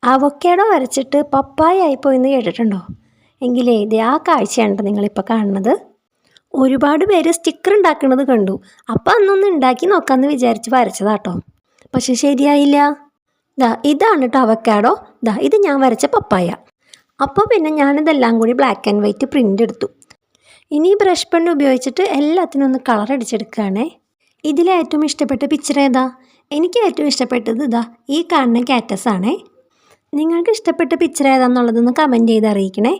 Avocado വരച്ചിട്ട് പപ്പായ ആയിപ്പോയെന്ന് കേട്ടിട്ടുണ്ടോ? എങ്കിലേ ഇത് ആ കാഴ്ചയാണ് നിങ്ങളിപ്പോൾ കാണുന്നത്. ഒരുപാട് പേര് സ്റ്റിക്കർ ഉണ്ടാക്കുന്നത് കണ്ടു. അപ്പോൾ അന്നൊന്ന് ഉണ്ടാക്കി നോക്കാമെന്ന് വിചാരിച്ച് വരച്ചതാട്ടോ. പക്ഷെ ശരിയായില്ല. ഇതാണ് കേട്ടോ അവക്കാഡോ. ഇത് ഞാൻ വരച്ച പപ്പായ. അപ്പോൾ പിന്നെ ഞാനിതെല്ലാം കൂടി ബ്ലാക്ക് ആൻഡ് വൈറ്റ് പ്രിൻ്റ് എടുത്തു. ഇനി ബ്രഷ് പെൻ ഉപയോഗിച്ചിട്ട് എല്ലാത്തിനും ഒന്ന് കളർ അടിച്ചെടുക്കുകയാണേ. ഇതിലേറ്റവും ഇഷ്ടപ്പെട്ട പിക്ചർ ഏതാ? എനിക്ക് ഏറ്റവും ഇഷ്ടപ്പെട്ടത് ഈ കാണുന്ന കാറ്റസ് ആണേ. നിങ്ങൾക്ക് ഇഷ്ടപ്പെട്ട പിക്ചർ ഏതാണെന്നുള്ളതൊന്ന് കമൻറ്റ് ചെയ്ത് അറിയിക്കണേ.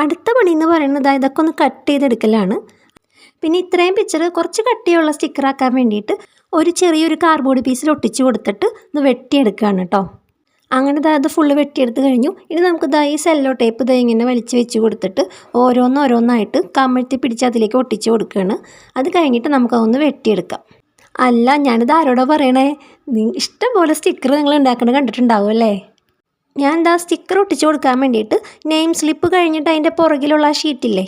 അടുത്ത പണി എന്ന് പറയുന്നത് ഇതൊക്കെ ഒന്ന് കട്ട് ചെയ്തെടുക്കലാണ്. പിന്നെ ഇത്രയും പിക്ചർ കുറച്ച് കട്ടിയുള്ള സ്റ്റിക്കറാക്കാൻ വേണ്ടിയിട്ട് ഒരു ചെറിയൊരു കാർഡ്ബോർഡ് പീസിൽ ഒട്ടിച്ച് കൊടുത്തിട്ട് ഇത് വെട്ടിയെടുക്കുകയാണ് കേട്ടോ. അങ്ങനെ അത് ഫുള്ള് വെട്ടിയെടുത്ത് കഴിഞ്ഞു. ഇനി നമുക്ക് ഈ സെല്ലോ ടേപ്പ് ഇങ്ങനെ വലിച്ച് വെച്ച് കൊടുത്തിട്ട് ഓരോന്നായിട്ട് കമഴ്ത്തി പിടിച്ച് അതിലേക്ക് ഒട്ടിച്ച് കൊടുക്കുകയാണ്. അത് കഴിഞ്ഞിട്ട് നമുക്കതൊന്ന് വെട്ടിയെടുക്കാം. അല്ല, ഞാനിത് ആരോടോ പറയണേ, ഇഷ്ടം പോലെ സ്റ്റിക്കർ നിങ്ങൾ ഉണ്ടാക്കുന്നത് കണ്ടിട്ടുണ്ടാവും അല്ലേ? ഞാൻ സ്റ്റിക്കർ ഒട്ടിച്ച് കൊടുക്കാൻ വേണ്ടിയിട്ട് നെയിം സ്ലിപ്പ് കഴിഞ്ഞിട്ട് അതിൻ്റെ പുറകിലുള്ള ആ ഷീറ്റില്ലേ,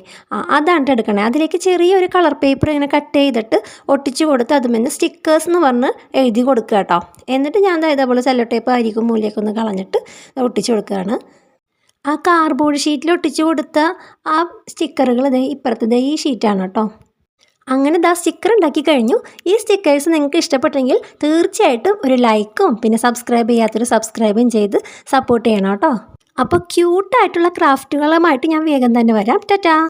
അതാണ് എടുക്കണേ. അതിലേക്ക് ചെറിയൊരു കളർ പേപ്പർ ഇങ്ങനെ കട്ട് ചെയ്തിട്ട് ഒട്ടിച്ച് കൊടുത്ത് അതുമെന്ന് സ്റ്റിക്കേഴ്സ് എന്ന് പറഞ്ഞ് എഴുതി കൊടുക്കുക കേട്ടോ. എന്നിട്ട് ഞാൻ ഇതേപോലെ സെല്ലോ ടേപ്പ് അരിക്കും മൂലയൊക്കെ ഒന്ന് കളഞ്ഞിട്ട് ഒട്ടിച്ച് കൊടുക്കുകയാണ്. ആ കാർഡ്ബോർഡ് ഷീറ്റിൽ ഒട്ടിച്ച് കൊടുത്ത ആ സ്റ്റിക്കറുകൾ ഇപ്പുറത്തെ ഈ ഷീറ്റാണ് കേട്ടോ. അങ്ങനെ സ്റ്റിക്കർ ഉണ്ടാക്കി കഴിഞ്ഞു. ഈ സ്റ്റിക്കേഴ്സ് നിങ്ങൾക്ക് ഇഷ്ടപ്പെട്ടെങ്കിൽ തീർച്ചയായിട്ടും ഒരു ലൈക്കും പിന്നെ സബ്സ്ക്രൈബ് ചെയ്യാത്തൊരു സബ്സ്ക്രൈബും ചെയ്ത് സപ്പോർട്ട് ചെയ്യണം കേട്ടോ. അപ്പോൾ ക്യൂട്ടായിട്ടുള്ള ക്രാഫ്റ്റുകളുമായിട്ട് ഞാൻ വേഗം തന്നെ വരാം. ടാറ്റാ.